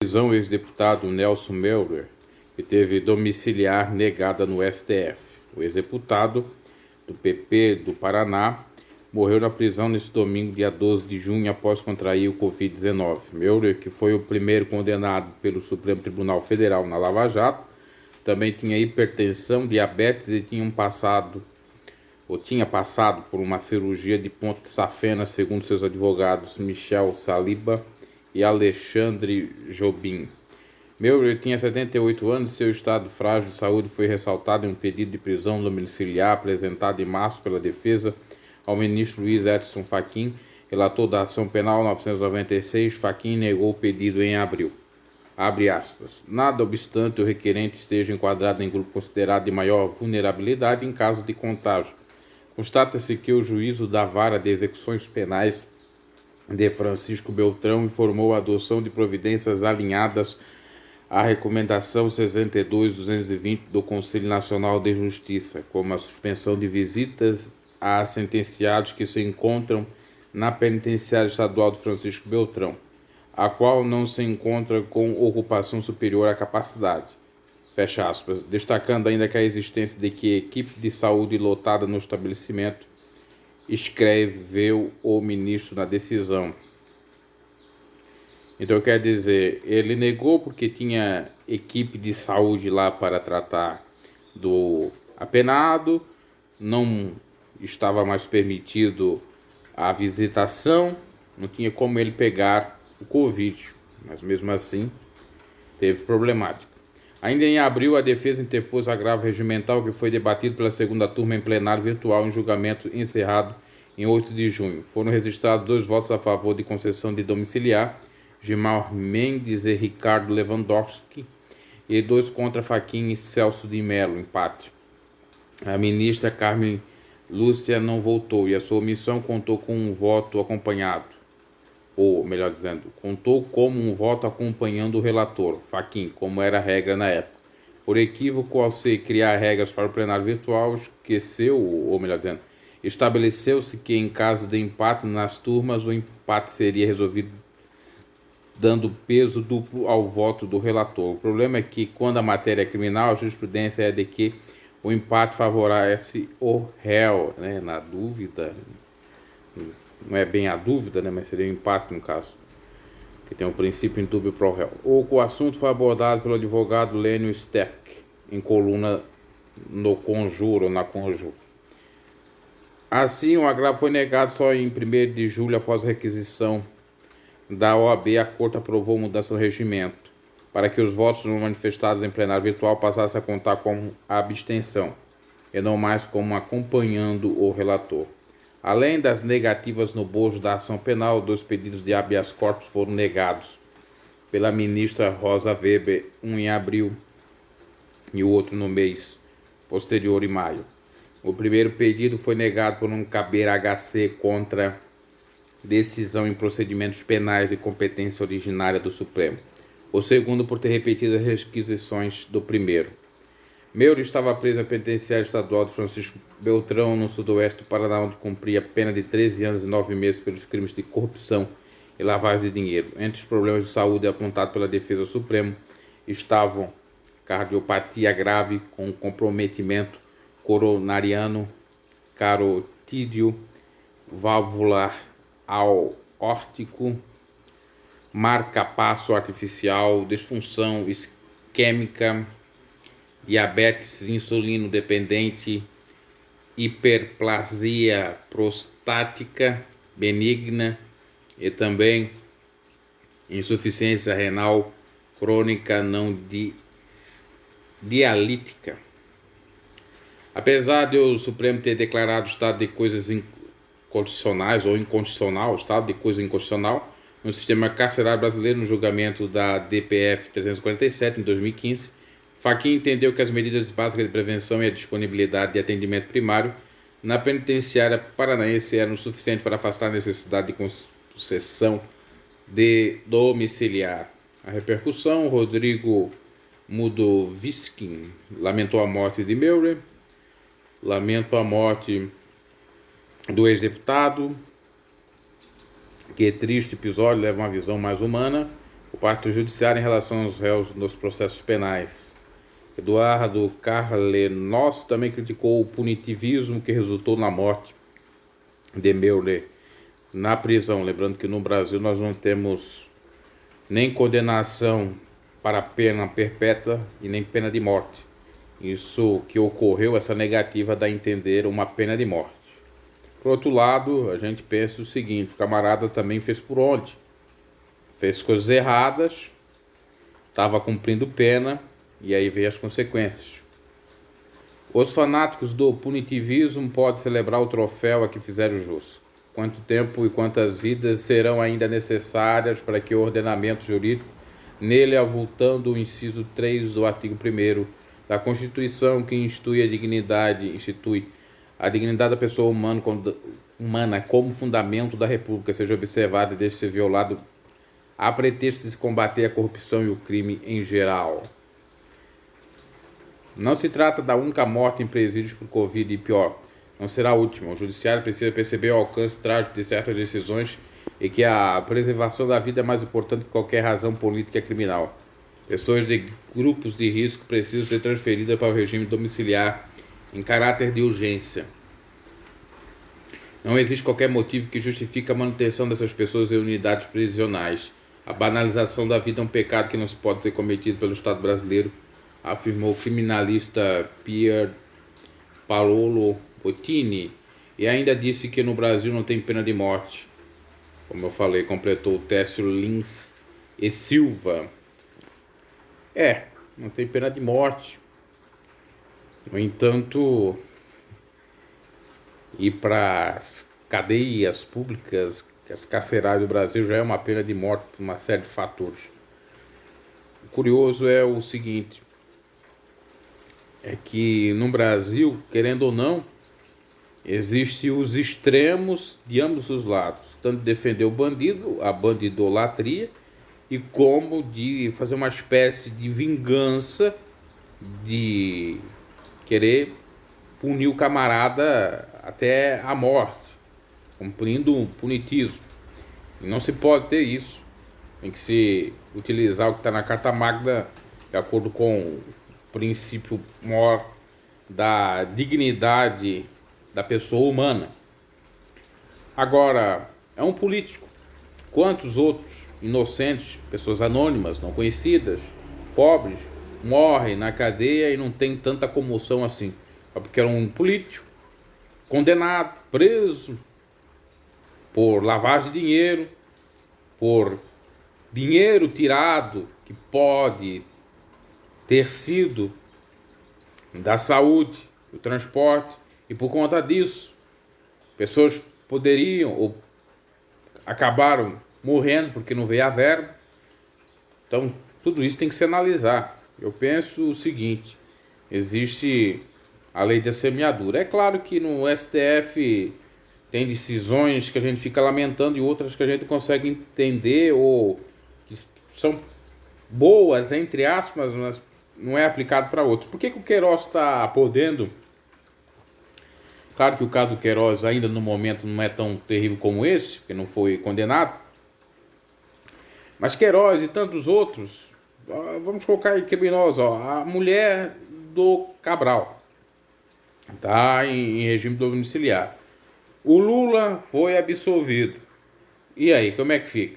Prisão o ex-deputado Nelson Melwer, que teve domiciliar negada no STF. O ex-deputado do PP do Paraná morreu na prisão neste domingo, dia 12 de junho, após contrair o Covid-19. Melwer, que foi o primeiro condenado pelo Supremo Tribunal Federal na Lava Jato, também tinha hipertensão, diabetes e tinha passado por uma cirurgia de ponte safena, segundo seus advogados Michel Saliba e Alexandre Jobim. Melwer tinha 78 anos e seu estado frágil de saúde foi ressaltado em um pedido de prisão domiciliar apresentado em março pela defesa ao ministro Luiz Edson Fachin, relator da ação penal 996. Fachin negou o pedido em abril. Abre aspas. Nada obstante o requerente esteja enquadrado em grupo considerado de maior vulnerabilidade em caso de contágio. Constata-se que o juízo da Vara de Execuções Penais de Francisco Beltrão informou a adoção de providências alinhadas à recomendação 62.220 do Conselho Nacional de Justiça, como a suspensão de visitas a sentenciados que se encontram na penitenciária estadual de Francisco Beltrão, a qual não se encontra com ocupação superior à capacidade. Fecha aspas, destacando ainda que a existência de que equipe de saúde lotada no estabelecimento, escreveu o ministro na decisão. Então quer dizer, ele negou porque tinha equipe de saúde lá para tratar do apenado, não estava mais permitido a visitação, não tinha como ele pegar o Covid, mas mesmo assim teve problemática. Ainda em abril, a defesa interpôs agravo regimental que foi debatido pela segunda turma em plenário virtual em julgamento encerrado em 8 de junho. Foram registrados 2 votos a favor de concessão de domiciliar, Gilmar Mendes e Ricardo Lewandowski, e 2 contra Fachin e Celso de Mello, empate. A ministra Carmen Lúcia não votou e a sua omissão contou com um voto acompanhado, ou melhor dizendo, contou como um voto acompanhando o relator, Fachin, como era a regra na época. Por equívoco, ao se criar regras para o plenário virtual, estabeleceu-se que em caso de empate nas turmas, o empate seria resolvido dando peso duplo ao voto do relator. O problema é que, quando a matéria é criminal, a jurisprudência é de que o empate favorece o réu, né? Na dúvida, não é bem a dúvida, né? Mas seria o empate no caso, que tem um princípio indúbio pro réu. O assunto foi abordado pelo advogado Lênio Steck, em coluna no Conjuro, na Conjuro. Assim, o agravo foi negado só em 1º de julho, após a requisição da OAB. A Corte aprovou mudança no regimento para que os votos não manifestados em plenário virtual passassem a contar como abstenção, e não mais como acompanhando o relator. Além das negativas no bojo da ação penal, 2 pedidos de habeas corpus foram negados pela ministra Rosa Weber, um em abril e o outro no mês posterior, em maio. O primeiro pedido foi negado por não caber HC contra decisão em procedimentos penais de competência originária do Supremo. O segundo por ter repetido as requisições do primeiro. Melwer estava preso na penitenciária estadual de Francisco Beltrão, no sudoeste do Paraná, onde cumpria pena de 13 anos e 9 meses pelos crimes de corrupção e lavagem de dinheiro. Entre os problemas de saúde apontados pela defesa do Supremo estavam cardiopatia grave com comprometimento coronariano, carotídeo, valvular aórtico, marca-passo artificial, disfunção isquêmica, diabetes insulino dependente, hiperplasia prostática benigna e também insuficiência renal crônica não dialítica. Apesar de o Supremo ter declarado estado de coisas inconstitucionais ou inconstitucional, estado de coisa inconstitucional, no sistema carcerário brasileiro, no julgamento da DPF 347, em 2015, Fachin entendeu que as medidas básicas de prevenção e a disponibilidade de atendimento primário na penitenciária paranaense eram suficientes para afastar a necessidade de concessão de domiciliar. A repercussão: Rodrigo Mudoviskin lamentou a morte de Melwer, lamento a morte do ex-deputado, que triste episódio, leva uma visão mais humana por parte do Judiciário em relação aos réus nos processos penais. Eduardo Carlenos também criticou o punitivismo que resultou na morte de Meuler na prisão. Lembrando que no Brasil nós não temos nem condenação para pena perpétua e nem pena de morte. Isso que ocorreu, essa negativa dá a entender uma pena de morte. Por outro lado, a gente pensa o seguinte: o camarada também fez por onde? Fez coisas erradas, estava cumprindo pena e aí veio as consequências. Os fanáticos do punitivismo podem celebrar o troféu a que fizeram jus. Quanto tempo e quantas vidas serão ainda necessárias para que o ordenamento jurídico, nele avultando o inciso 3 do artigo 1º da Constituição, que institui a dignidade da pessoa humana como fundamento da República, seja observada e deixe ser violado a pretexto de se combater a corrupção e o crime em geral. Não se trata da única morte em presídios por Covid e pior, não será a última. O Judiciário precisa perceber o alcance trágico de certas decisões e que a preservação da vida é mais importante que qualquer razão política criminal. Pessoas de grupos de risco precisam ser transferidas para o regime domiciliar em caráter de urgência. Não existe qualquer motivo que justifique a manutenção dessas pessoas em unidades prisionais. A banalização da vida é um pecado que não se pode ser cometido pelo Estado brasileiro, afirmou o criminalista Pier Paolo Bottini, e ainda disse que no Brasil não tem pena de morte. Como eu falei, completou o Técio Lins e Silva. Não tem pena de morte. No entanto, ir para as cadeias públicas, as carcerárias do Brasil, já é uma pena de morte por uma série de fatores. O curioso é o seguinte: é que no Brasil, querendo ou não, existem os extremos de ambos os lados, tanto de defender o bandido, a bandidolatria, e como de fazer uma espécie de vingança, de querer punir o camarada até a morte, cumprindo um punitivismo. E não se pode ter isso. Tem que se utilizar o que está na Carta Magna de acordo com o princípio maior da dignidade da pessoa humana. Agora, é um político. Quantos outros inocentes, pessoas anônimas, não conhecidas, pobres, morrem na cadeia e não tem tanta comoção assim? É porque era um político condenado, preso por lavagem de dinheiro, por dinheiro tirado que pode ter sido da saúde, do transporte, e por conta disso, pessoas poderiam ou acabaram morrendo porque não veio a verba. Então, tudo isso tem que se analisar. Eu penso o seguinte: existe a lei da semeadura. É claro que no STF tem decisões que a gente fica lamentando e outras que a gente consegue entender ou que são boas, entre aspas, mas não é aplicado para outros. Por que o Queiroz está podendo? Claro que o caso do Queiroz ainda no momento não é tão terrível como esse, porque não foi condenado. Mas Queiroz e tantos outros, vamos colocar aí criminosos, a mulher do Cabral está em regime domiciliar. O Lula foi absolvido. E aí, como é que fica?